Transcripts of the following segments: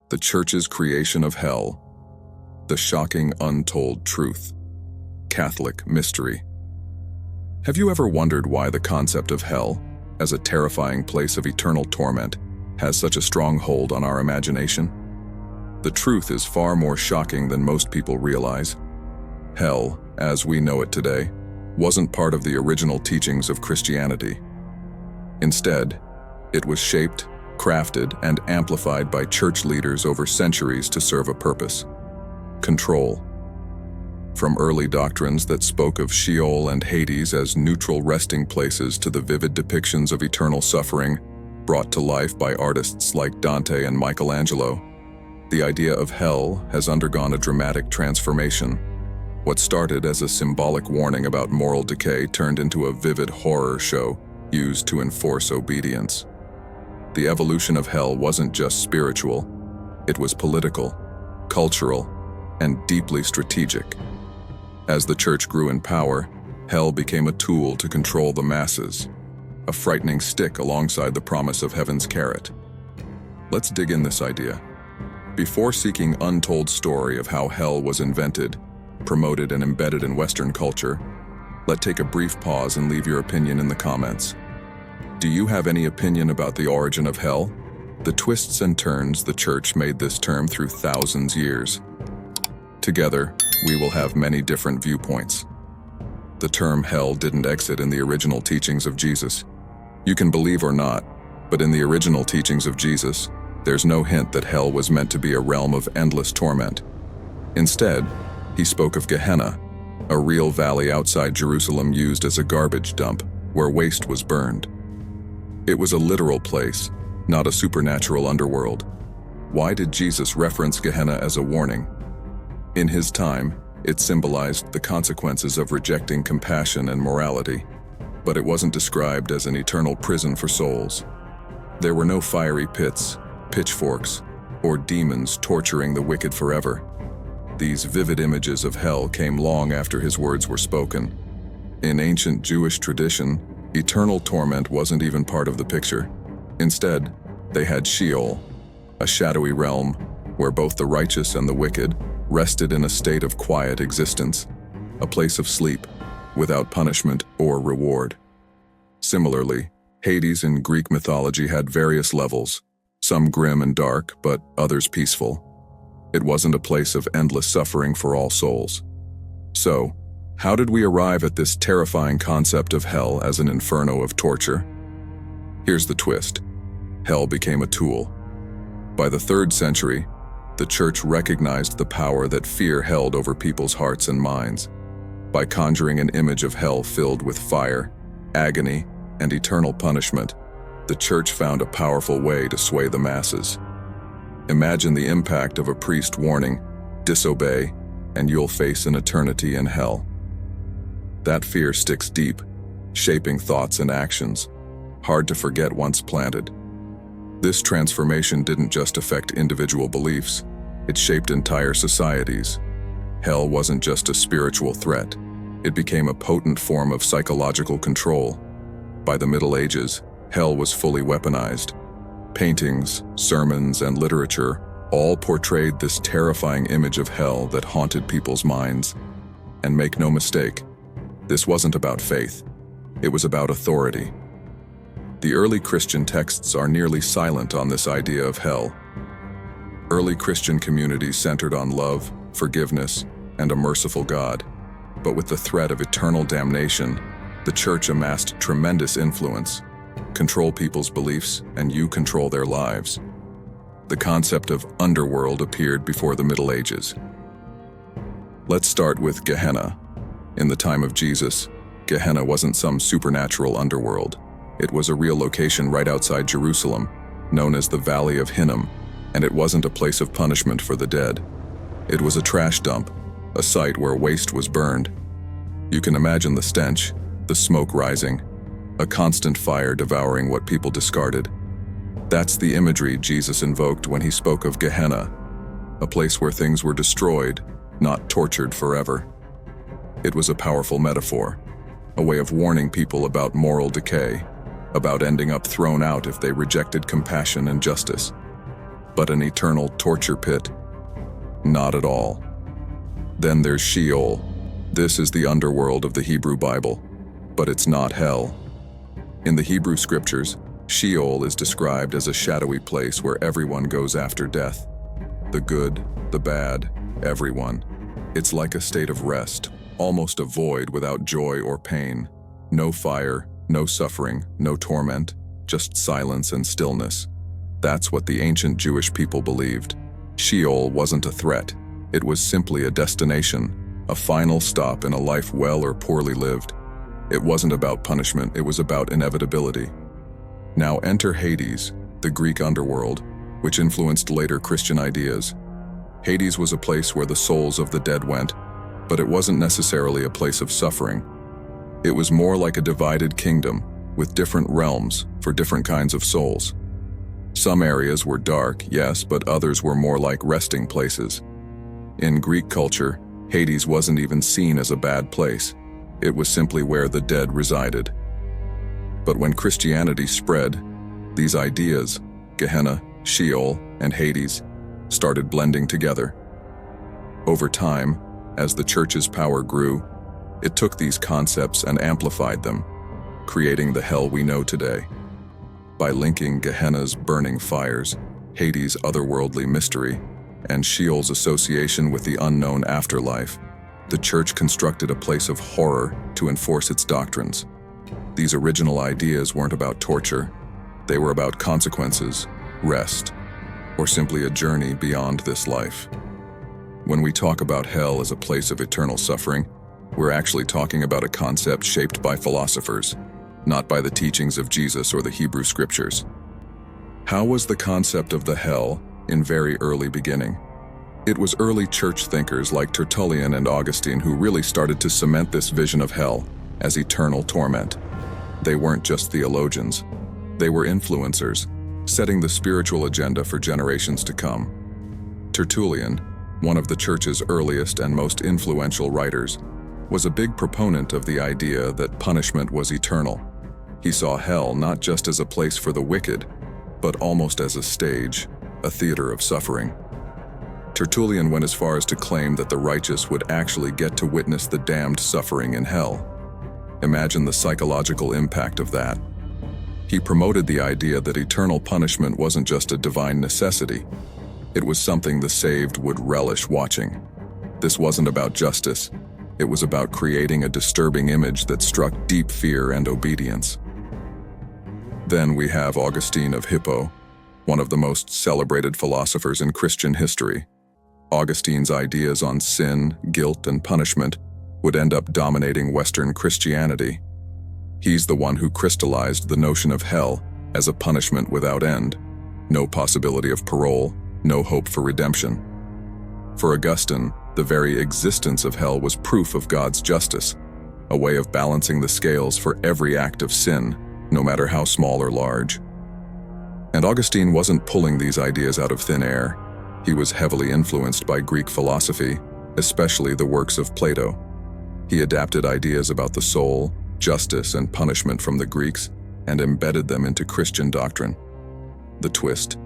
The Church's creation of hell, the shocking untold truth, Catholic mystery. Have you ever wondered why the concept of hell, as a terrifying place of eternal torment, has such a strong hold on our imagination? The truth is far more shocking than most people realize. Hell, as we know it today, wasn't part of the original teachings of Christianity. Instead, it was shaped, crafted, and amplified by church leaders over centuries to serve a purpose: control. From early doctrines that spoke of Sheol and Hades as neutral resting places to the vivid depictions of eternal suffering brought to life by artists like Dante and Michelangelo, the idea of hell has undergone a dramatic transformation. What started as a symbolic warning about moral decay turned into a vivid horror show used to enforce obedience. The evolution of hell wasn't just spiritual, it was political, cultural, and deeply strategic. As the church grew in power, hell became a tool to control the masses, a frightening stick alongside the promise of heaven's carrot. Let's dig in this idea. Before seeking untold story of how hell was invented, promoted, and embedded in Western culture, let's take a brief pause and leave your opinion in the comments. Do you have any opinion about the origin of hell? The twists and turns the church made this term through thousands of years. Together, we will have many different viewpoints. The term hell didn't exist in the original teachings of Jesus. You can believe or not, but in the original teachings of Jesus, there's no hint that hell was meant to be a realm of endless torment. Instead, he spoke of Gehenna, a real valley outside Jerusalem used as a garbage dump, where waste was burned. It was a literal place, not a supernatural underworld. Why did Jesus reference Gehenna as a warning? In his time, it symbolized the consequences of rejecting compassion and morality, but it wasn't described as an eternal prison for souls. There were no fiery pits, pitchforks, or demons torturing the wicked forever. These vivid images of hell came long after his words were spoken. In ancient Jewish tradition, eternal torment wasn't even part of the picture. Instead, they had Sheol, a shadowy realm where both the righteous and the wicked rested in a state of quiet existence, a place of sleep, without punishment or reward. Similarly, Hades in Greek mythology had various levels, some grim and dark, but others peaceful. It wasn't a place of endless suffering for all souls. So, how did we arrive at this terrifying concept of hell as an inferno of torture? Here's the twist. Hell became a tool. By the 3rd century, the church recognized the power that fear held over people's hearts and minds. By conjuring an image of hell filled with fire, agony, and eternal punishment, the church found a powerful way to sway the masses. Imagine the impact of a priest warning, "Disobey, and you'll face an eternity in hell." That fear sticks deep, shaping thoughts and actions, hard to forget once planted. This transformation didn't just affect individual beliefs, it shaped entire societies. Hell wasn't just a spiritual threat, it became a potent form of psychological control. By the Middle Ages, hell was fully weaponized. Paintings, sermons, and literature all portrayed this terrifying image of hell that haunted people's minds. And make no mistake, this wasn't about faith, it was about authority. The early Christian texts are nearly silent on this idea of hell. Early Christian communities centered on love, forgiveness, and a merciful God. But with the threat of eternal damnation, the church amassed tremendous influence. Control people's beliefs, and you control their lives. The concept of underworld appeared before the Middle Ages. Let's start with Gehenna. In the time of Jesus, Gehenna wasn't some supernatural underworld. It was a real location right outside Jerusalem, known as the Valley of Hinnom, and it wasn't a place of punishment for the dead. It was a trash dump, a site where waste was burned. You can imagine the stench, the smoke rising, a constant fire devouring what people discarded. That's the imagery Jesus invoked when he spoke of Gehenna, a place where things were destroyed, not tortured forever. It was a powerful metaphor, a way of warning people about moral decay, about ending up thrown out if they rejected compassion and justice. But an eternal torture pit? Not at all. Then there's Sheol. This is the underworld of the Hebrew Bible, but it's not hell. In the Hebrew scriptures, Sheol is described as a shadowy place where everyone goes after death. The good, the bad, everyone. It's like a state of rest, almost a void without joy or pain. No fire, no suffering, no torment, just silence and stillness. That's what the ancient Jewish people believed. Sheol wasn't a threat. It was simply a destination, a final stop in a life well or poorly lived. It wasn't about punishment, it was about inevitability. Now enter Hades, the Greek underworld, which influenced later Christian ideas. Hades was a place where the souls of the dead went, but it wasn't necessarily a place of suffering. It was more like a divided kingdom, with different realms for different kinds of souls. Some areas were dark, yes, but others were more like resting places. In Greek culture, Hades wasn't even seen as a bad place. It was simply where the dead resided. But when Christianity spread, these ideas, Gehenna, Sheol, and Hades, started blending together. Over time, as the church's power grew, it took these concepts and amplified them, creating the hell we know today. By linking Gehenna's burning fires, Hades' otherworldly mystery, and Sheol's association with the unknown afterlife, the church constructed a place of horror to enforce its doctrines. These original ideas weren't about torture. They were about consequences, rest, or simply a journey beyond this life. When we talk about hell as a place of eternal suffering, we're actually talking about a concept shaped by philosophers, not by the teachings of Jesus or the Hebrew scriptures. How was the concept of the hell in very early beginning? It was early church thinkers like Tertullian and Augustine who really started to cement this vision of hell as eternal torment. They weren't just theologians. They were influencers, setting the spiritual agenda for generations to come. Tertullian, one of the church's earliest and most influential writers, was a big proponent of the idea that punishment was eternal. He saw hell not just as a place for the wicked, but almost as a stage, a theater of suffering. Tertullian went as far as to claim that the righteous would actually get to witness the damned suffering in hell. Imagine the psychological impact of that. He promoted the idea that eternal punishment wasn't just a divine necessity. It was something the saved would relish watching. This wasn't about justice. It was about creating a disturbing image that struck deep fear and obedience. Then we have Augustine of Hippo, one of the most celebrated philosophers in Christian history. Augustine's ideas on sin, guilt, and punishment would end up dominating Western Christianity. He's the one who crystallized the notion of hell as a punishment without end, no possibility of parole, no hope for redemption. For Augustine, the very existence of hell was proof of God's justice, a way of balancing the scales for every act of sin, no matter how small or large. And Augustine wasn't pulling these ideas out of thin air. He was heavily influenced by Greek philosophy, especially the works of Plato. He adapted ideas about the soul, justice, and punishment from the Greeks and embedded them into Christian doctrine. The twist: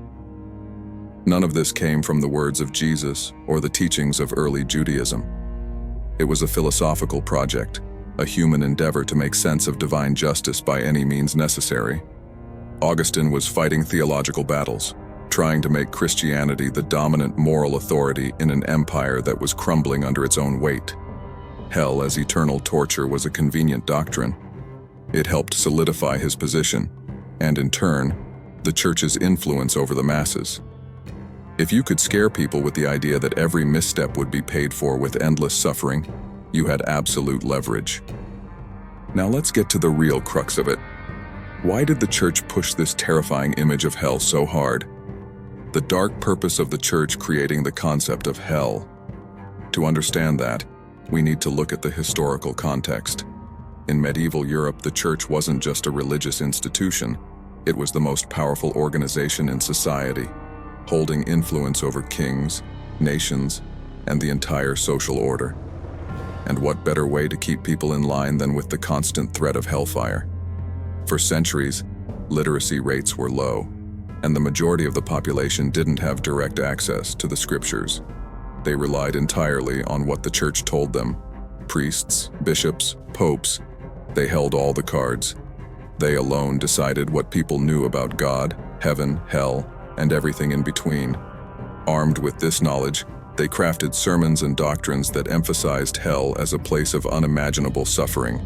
none of this came from the words of Jesus or the teachings of early Judaism. It was a philosophical project, a human endeavor to make sense of divine justice by any means necessary. Augustine was fighting theological battles, trying to make Christianity the dominant moral authority in an empire that was crumbling under its own weight. Hell as eternal torture was a convenient doctrine. It helped solidify his position, and in turn, the church's influence over the masses. If you could scare people with the idea that every misstep would be paid for with endless suffering, you had absolute leverage. Now let's get to the real crux of it. Why did the church push this terrifying image of hell so hard? The dark purpose of the church creating the concept of hell. To understand that, we need to look at the historical context. In medieval Europe, the church wasn't just a religious institution. It was the most powerful organization in society, holding influence over kings, nations, and the entire social order. And what better way to keep people in line than with the constant threat of hellfire? For centuries, literacy rates were low. and the majority of the population didn't have direct access to the scriptures. They relied entirely on what the church told them. Priests, bishops, popes, they held all the cards. They alone decided what people knew about God, heaven, hell, and everything in between. Armed with this knowledge, they crafted sermons and doctrines that emphasized hell as a place of unimaginable suffering,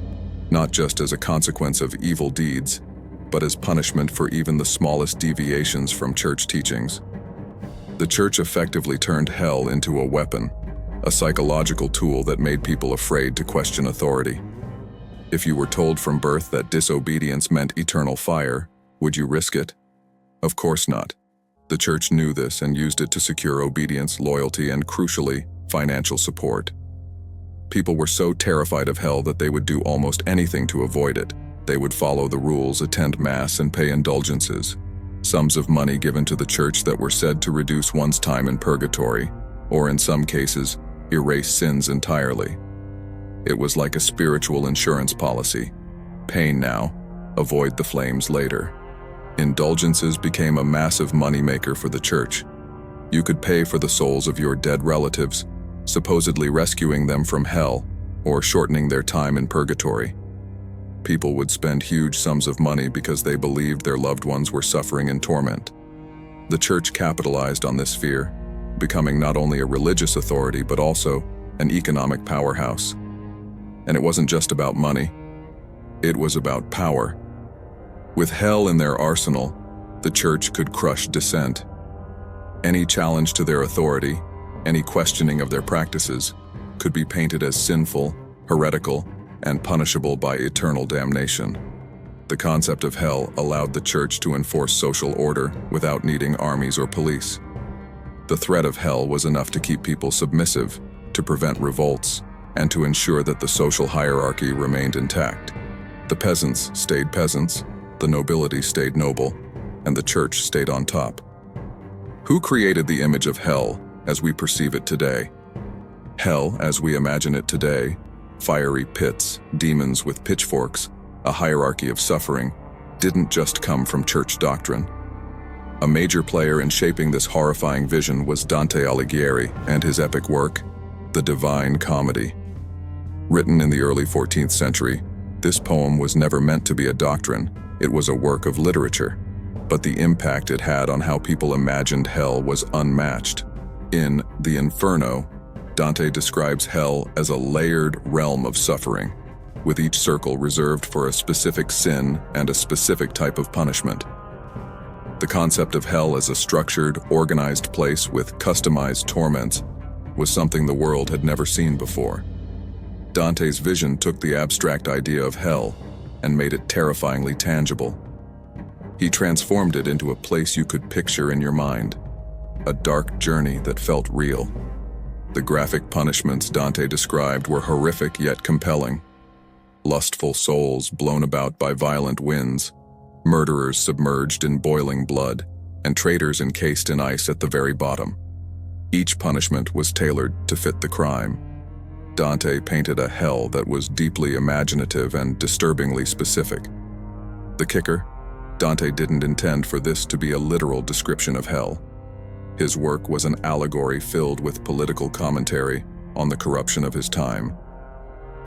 not just as a consequence of evil deeds, but as punishment for even the smallest deviations from church teachings. The church effectively turned hell into a weapon, a psychological tool that made people afraid to question authority. If you were told from birth that disobedience meant eternal fire, would you risk it? Of course not. The church knew this and used it to secure obedience, loyalty, and crucially, financial support. People were so terrified of hell that they would do almost anything to avoid it. They would follow the rules, attend mass, and pay indulgences, sums of money given to the church that were said to reduce one's time in purgatory, or in some cases, erase sins entirely. It was like a spiritual insurance policy. Pain now, avoid the flames later. Indulgences became a massive moneymaker for the church. You could pay for the souls of your dead relatives, supposedly rescuing them from hell or shortening their time in purgatory. People would spend huge sums of money because they believed their loved ones were suffering in torment. The church capitalized on this fear, becoming not only a religious authority but also an economic powerhouse. And it wasn't just about money. It was about power. With hell in their arsenal, the church could crush dissent. Any challenge to their authority, any questioning of their practices, could be painted as sinful, heretical, and punishable by eternal damnation. The concept of hell allowed the church to enforce social order without needing armies or police. The threat of hell was enough to keep people submissive, to prevent revolts, and to ensure that the social hierarchy remained intact. The peasants stayed peasants, the nobility stayed noble, and the church stayed on top. Who created the image of hell as we perceive it today? Hell, as we imagine it today, fiery pits, demons with pitchforks, a hierarchy of suffering, didn't just come from church doctrine. A major player in shaping this horrifying vision was Dante Alighieri and his epic work, The Divine Comedy. Written in the early 14th century, this poem was never meant to be a doctrine. It was a work of literature, but the impact it had on how people imagined hell was unmatched. In the Inferno, Dante describes hell as a layered realm of suffering, with each circle reserved for a specific sin and a specific type of punishment. The concept of hell as a structured, organized place with customized torments was something the world had never seen before. Dante's vision took the abstract idea of hell and made it terrifyingly tangible. He transformed it into a place you could picture in your mind, a dark journey that felt real. The graphic punishments Dante described were horrific yet compelling. Lustful souls blown about by violent winds, murderers submerged in boiling blood, and traitors encased in ice at the very bottom. Each punishment was tailored to fit the crime. Dante painted a hell that was deeply imaginative and disturbingly specific. The kicker? Dante didn't intend for this to be a literal description of hell. His work was an allegory filled with political commentary on the corruption of his time.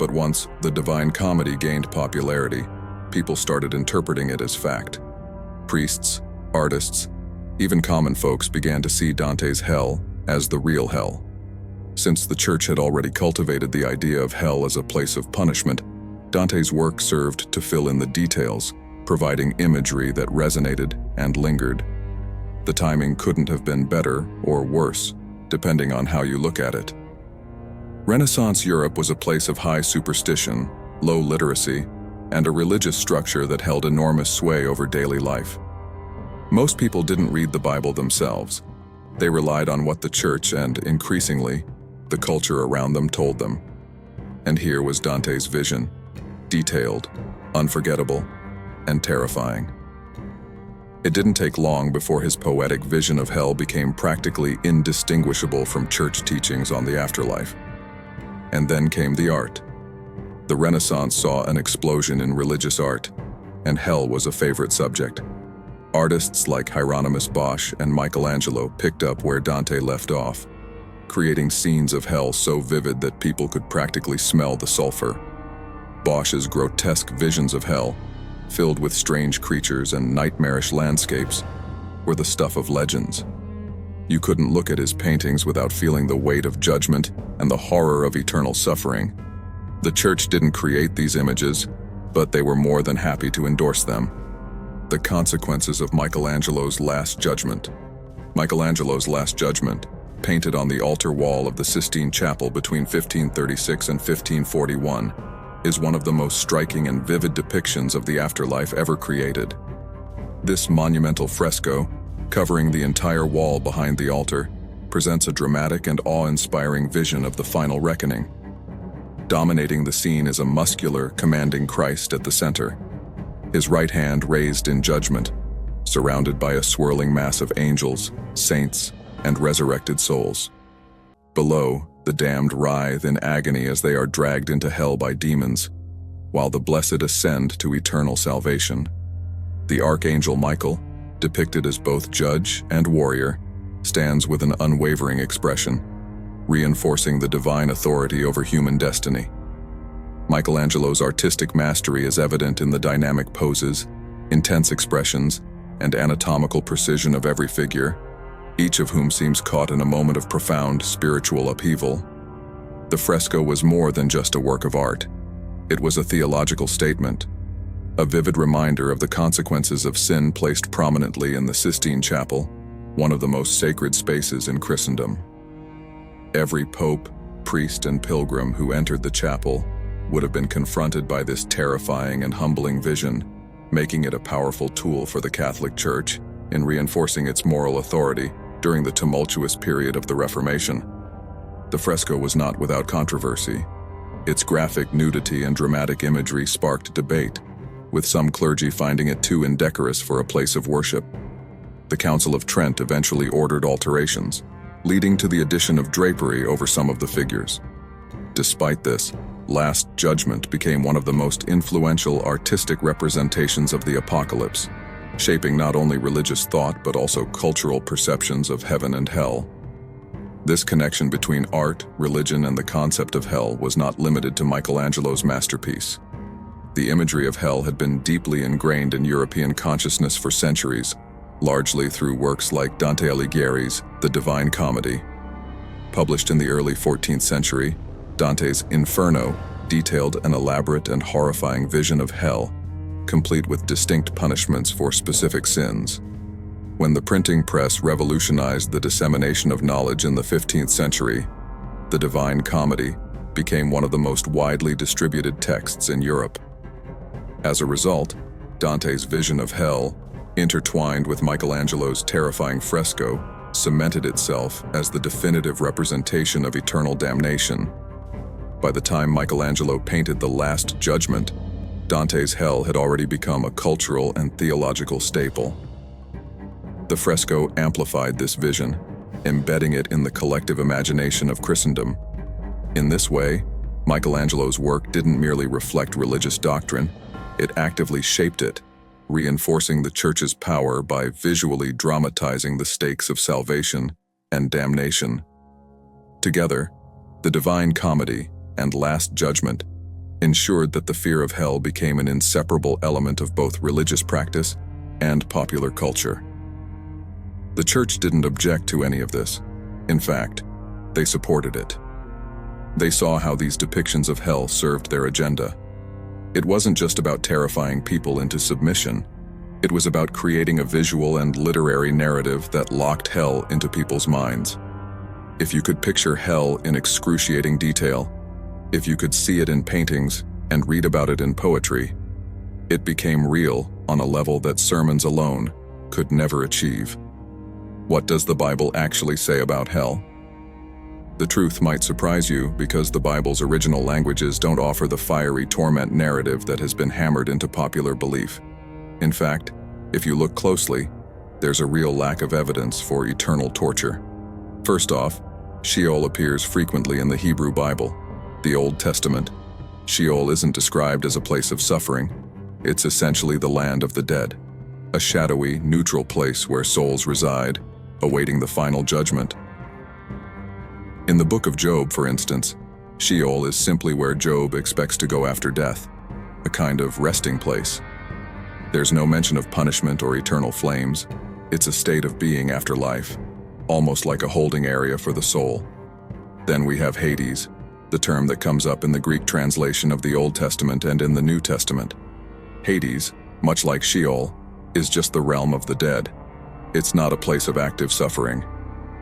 But once the Divine Comedy gained popularity, people started interpreting it as fact. Priests, artists, even common folks began to see Dante's hell as the real hell. Since the church had already cultivated the idea of hell as a place of punishment, Dante's work served to fill in the details, providing imagery that resonated and lingered. The timing couldn't have been better or worse, depending on how you look at it. Renaissance Europe was a place of high superstition, low literacy, and a religious structure that held enormous sway over daily life. Most people didn't read the Bible themselves. They relied on what the church and, increasingly, the culture around them told them. And here was Dante's vision, detailed, unforgettable, and terrifying. It didn't take long before his poetic vision of hell became practically indistinguishable from church teachings on the afterlife. And then came the art. The Renaissance saw an explosion in religious art, and hell was a favorite subject. Artists like Hieronymus Bosch and Michelangelo picked up where Dante left off, creating scenes of hell so vivid that people could practically smell the sulfur. Bosch's grotesque visions of hell, filled with strange creatures and nightmarish landscapes, were the stuff of legends. You couldn't look at his paintings without feeling the weight of judgment and the horror of eternal suffering. The church didn't create these images, but they were more than happy to endorse them. The consequences of Michelangelo's Last Judgment. Michelangelo's Last Judgment, painted on the altar wall of the Sistine Chapel between 1536 and 1541, is one of the most striking and vivid depictions of the afterlife ever created. This monumental fresco, covering the entire wall behind the altar, presents a dramatic and awe-inspiring vision of the final reckoning. Dominating the scene is a muscular, commanding Christ at the center, his right hand raised in judgment, surrounded by a swirling mass of angels, saints, and resurrected souls. Below, the damned writhe in agony as they are dragged into hell by demons, while the blessed ascend to eternal salvation. The archangel Michael, depicted as both judge and warrior, stands with an unwavering expression, reinforcing the divine authority over human destiny. Michelangelo's artistic mastery is evident in the dynamic poses, intense expressions, and anatomical precision of every figure, each of whom seems caught in a moment of profound spiritual upheaval. The fresco was more than just a work of art. It was a theological statement, a vivid reminder of the consequences of sin placed prominently in the Sistine Chapel, one of the most sacred spaces in Christendom. Every pope, priest, and pilgrim who entered the chapel would have been confronted by this terrifying and humbling vision, making it a powerful tool for the Catholic Church in reinforcing its moral authority during the tumultuous period of the Reformation. The fresco was not without controversy. Its graphic nudity and dramatic imagery sparked debate, with some clergy finding it too indecorous for a place of worship. The Council of Trent eventually ordered alterations, leading to the addition of drapery over some of the figures. Despite this, Last Judgment became one of the most influential artistic representations of the apocalypse, shaping not only religious thought but also cultural perceptions of heaven and hell. This connection between art, religion, and the concept of hell was not limited to Michelangelo's masterpiece. The imagery of hell had been deeply ingrained in European consciousness for centuries, largely through works like Dante Alighieri's The Divine Comedy. Published in the early 14th century, Dante's Inferno detailed an elaborate and horrifying vision of hell, complete with distinct punishments for specific sins. When the printing press revolutionized the dissemination of knowledge in the 15th century, the Divine Comedy became one of the most widely distributed texts in Europe. As a result, Dante's vision of hell, intertwined with Michelangelo's terrifying fresco, cemented itself as the definitive representation of eternal damnation. By the time Michelangelo painted The Last Judgment, Dante's hell had already become a cultural and theological staple. The fresco amplified this vision, embedding it in the collective imagination of Christendom. In this way, Michelangelo's work didn't merely reflect religious doctrine, it actively shaped it, reinforcing the Church's power by visually dramatizing the stakes of salvation and damnation. Together, the Divine Comedy and Last Judgment ensured that the fear of hell became an inseparable element of both religious practice and popular culture. The Church didn't object to any of this. In fact, they supported it. They saw how these depictions of hell served their agenda. It wasn't just about terrifying people into submission. It was about creating a visual and literary narrative that locked hell into people's minds. If you could picture hell in excruciating detail, if you could see it in paintings and read about it in poetry, it became real on a level that sermons alone could never achieve. What does the Bible actually say about hell? The truth might surprise you because the Bible's original languages don't offer the fiery torment narrative that has been hammered into popular belief. In fact, if you look closely, there's a real lack of evidence for eternal torture. First off, Sheol appears frequently in the Hebrew Bible, the Old Testament. Sheol isn't described as a place of suffering. It's essentially the land of the dead. a shadowy, neutral place where souls reside, awaiting the final judgment. In the book of Job, for instance, Sheol is simply where Job expects to go after death, a kind of resting place. There's no mention of punishment or eternal flames. It's a state of being after life, almost like a holding area for the soul. Then we have Hades, the term that comes up in the Greek translation of the Old Testament and in the New Testament. Hades, much like Sheol, is just the realm of the dead. It's not a place of active suffering.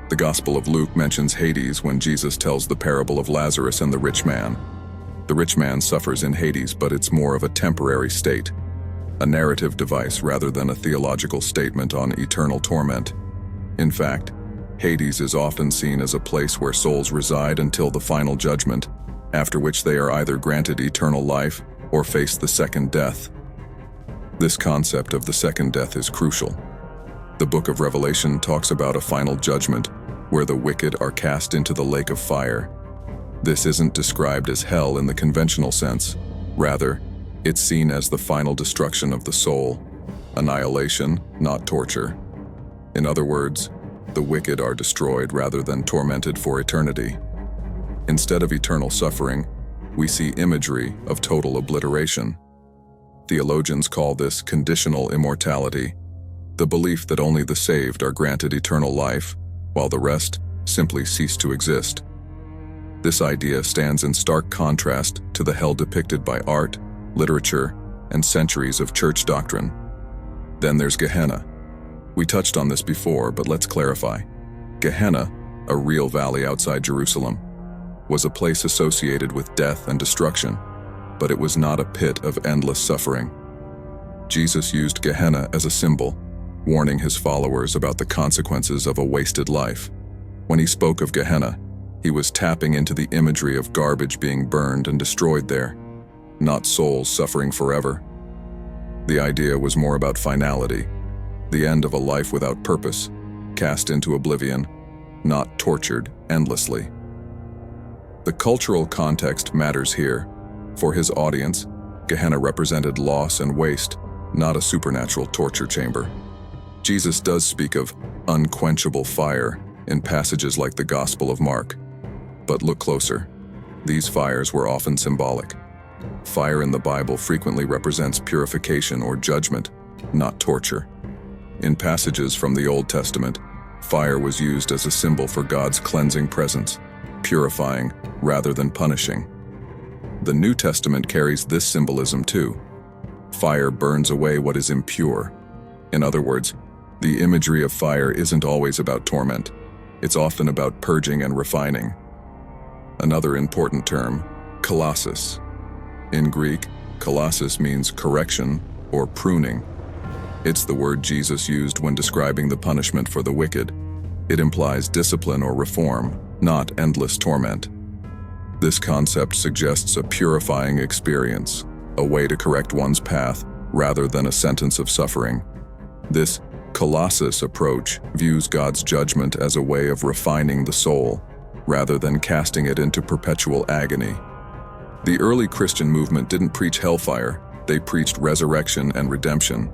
The Gospel of Luke mentions Hades when Jesus tells the parable of Lazarus and the rich man. The rich man suffers in Hades, but it's more of a temporary state, a narrative device rather than a theological statement on eternal torment. In fact, Hades is often seen as a place where souls reside until the final judgment, after which they are either granted eternal life or face the second death. This concept of the second death is crucial. The book of Revelation talks about a final judgment where the wicked are cast into the lake of fire. This isn't described as hell in the conventional sense. Rather, it's seen as the final destruction of the soul, annihilation, not torture. In other words, the wicked are destroyed rather than tormented for eternity. Instead of eternal suffering, we see imagery of total obliteration. Theologians call this conditional immortality, the belief that only the saved are granted eternal life, while the rest simply cease to exist. This idea stands in stark contrast to the hell depicted by art, literature, and centuries of church doctrine. Then there's Gehenna. We touched on this before, but let's clarify. Gehenna, a real valley outside Jerusalem, was a place associated with death and destruction, but it was not a pit of endless suffering. Jesus used Gehenna as a symbol, warning his followers about the consequences of a wasted life. When he spoke of Gehenna, he was tapping into the imagery of garbage being burned and destroyed there, not souls suffering forever. The idea was more about finality, the end of a life without purpose, cast into oblivion, not tortured endlessly. The cultural context matters here. For his audience, Gehenna represented loss and waste, not a supernatural torture chamber. Jesus does speak of unquenchable fire in passages like the Gospel of Mark. But look closer. These fires were often symbolic. Fire in the Bible frequently represents purification or judgment, not torture. In passages from the Old Testament, fire was used as a symbol for God's cleansing presence, purifying rather than punishing. The New Testament carries this symbolism too. Fire burns away what is impure. In other words, the imagery of fire isn't always about torment. It's often about purging and refining. Another important term, kolossus. In Greek, kolossus means correction or pruning. It's the word Jesus used when describing the punishment for the wicked. It implies discipline or reform, not endless torment. This concept suggests a purifying experience, a way to correct one's path rather than a sentence of suffering. This kolossus approach views God's judgment as a way of refining the soul, rather than casting it into perpetual agony. The early Christian movement didn't preach hellfire, they preached resurrection and redemption.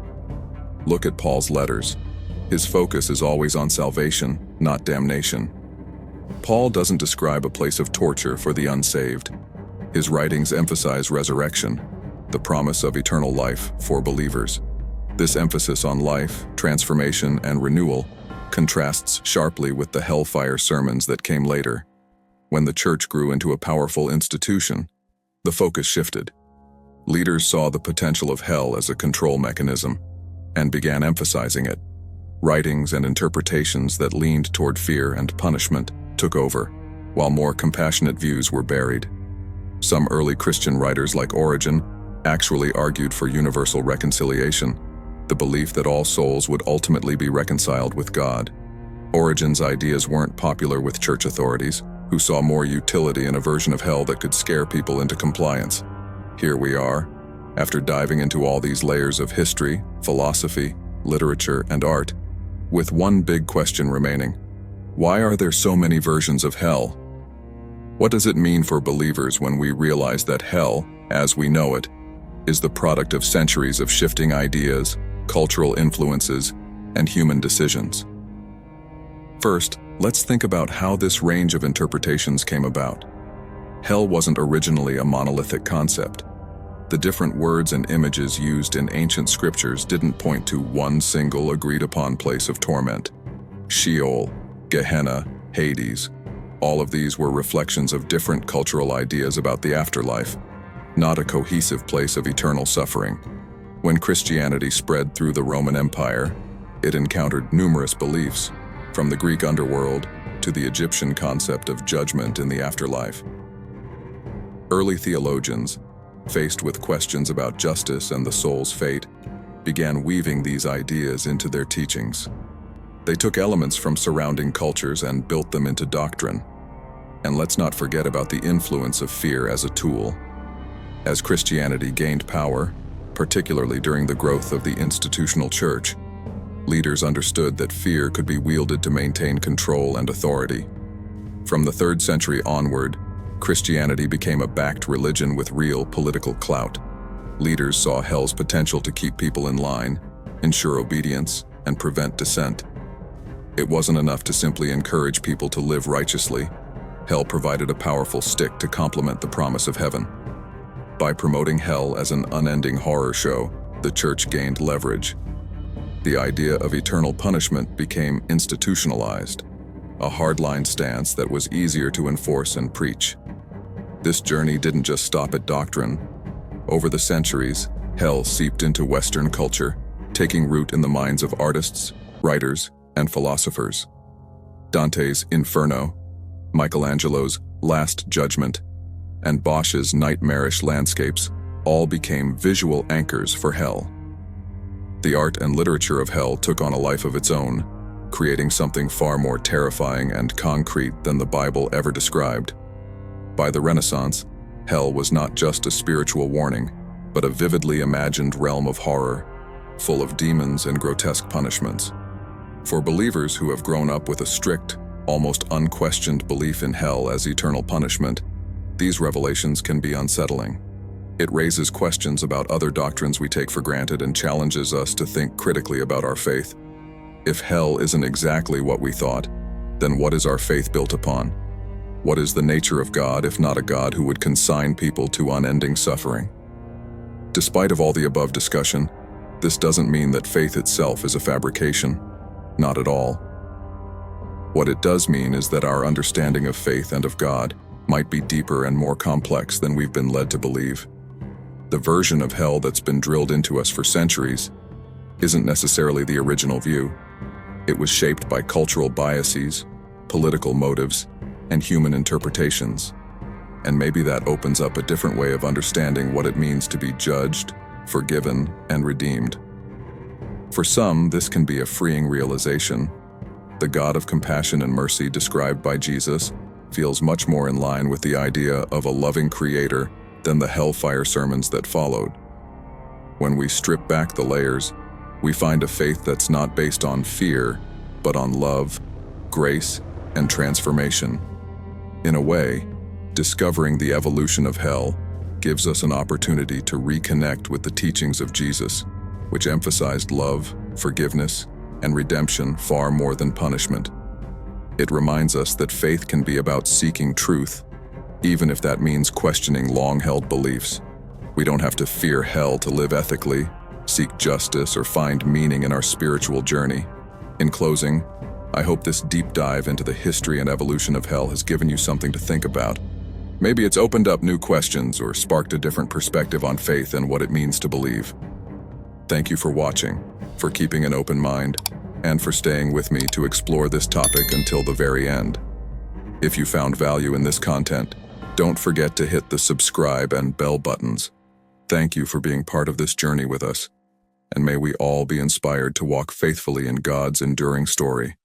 Look at Paul's letters. His focus is always on salvation, not damnation. Paul doesn't describe a place of torture for the unsaved. His writings emphasize resurrection, the promise of eternal life for believers. This emphasis on life, transformation, and renewal contrasts sharply with the hellfire sermons that came later. When the church grew into a powerful institution, the focus shifted. Leaders saw the potential of hell as a control mechanism and began emphasizing it. Writings and interpretations that leaned toward fear and punishment took over, while more compassionate views were buried. Some early Christian writers like Origen actually argued for universal reconciliation, the belief that all souls would ultimately be reconciled with God. Origen's ideas weren't popular with church authorities, who saw more utility in a version of hell that could scare people into compliance. Here we are, after diving into all these layers of history, philosophy, literature, and art, with one big question remaining. Why are there so many versions of hell? What does it mean for believers when we realize that hell, as we know it, is the product of centuries of shifting ideas, cultural influences, and human decisions. First, let's think about how this range of interpretations came about. Hell wasn't originally a monolithic concept. The different words and images used in ancient scriptures didn't point to one single agreed-upon place of torment. Sheol, Gehenna, Hades, all of these were reflections of different cultural ideas about the afterlife, not a cohesive place of eternal suffering. When Christianity spread through the Roman Empire, it encountered numerous beliefs, from the Greek underworld to the Egyptian concept of judgment in the afterlife. Early theologians, faced with questions about justice and the soul's fate, began weaving these ideas into their teachings. They took elements from surrounding cultures and built them into doctrine. And let's not forget about the influence of fear as a tool. As Christianity gained power, particularly during the growth of the institutional church, leaders understood that fear could be wielded to maintain control and authority. From the 3rd century onward, Christianity became a backed religion with real political clout. Leaders saw hell's potential to keep people in line, ensure obedience, and prevent dissent. It wasn't enough to simply encourage people to live righteously. Hell provided a powerful stick to complement the promise of heaven. By promoting hell as an unending horror show, the church gained leverage. The idea of eternal punishment became institutionalized, a hardline stance that was easier to enforce and preach. This journey didn't just stop at doctrine. Over the centuries, hell seeped into Western culture, taking root in the minds of artists, writers, and philosophers. Dante's Inferno, Michelangelo's Last Judgment, and Bosch's nightmarish landscapes all became visual anchors for hell. The art and literature of hell took on a life of its own, creating something far more terrifying and concrete than the Bible ever described. By the Renaissance, hell was not just a spiritual warning, but a vividly imagined realm of horror, full of demons and grotesque punishments. For believers who have grown up with a strict, almost unquestioned belief in hell as eternal punishment, these revelations can be unsettling. It raises questions about other doctrines we take for granted and challenges us to think critically about our faith. If hell isn't exactly what we thought, then what is our faith built upon? What is the nature of God if not a God who would consign people to unending suffering? Despite of all the above discussion, this doesn't mean that faith itself is a fabrication. Not at all. What it does mean is that our understanding of faith and of God might be deeper and more complex than we've been led to believe. The version of hell that's been drilled into us for centuries isn't necessarily the original view. It was shaped by cultural biases, political motives, and human interpretations. And maybe that opens up a different way of understanding what it means to be judged, forgiven, and redeemed. For some, this can be a freeing realization. The God of compassion and mercy described by Jesus feels much more in line with the idea of a loving creator than the hellfire sermons that followed. When we strip back the layers, we find a faith that's not based on fear, but on love, grace, and transformation. In a way, discovering the evolution of hell gives us an opportunity to reconnect with the teachings of Jesus, which emphasized love, forgiveness, and redemption far more than punishment. It reminds us that faith can be about seeking truth, even if that means questioning long-held beliefs. We don't have to fear hell to live ethically, seek justice, or find meaning in our spiritual journey. In closing, I hope this deep dive into the history and evolution of hell has given you something to think about. Maybe it's opened up new questions or sparked a different perspective on faith and what it means to believe. Thank you for watching, for keeping an open mind, and for staying with me to explore this topic until the very end. If you found value in this content, don't forget to hit the subscribe and bell buttons. Thank you for being part of this journey with us, and may we all be inspired to walk faithfully in God's enduring story.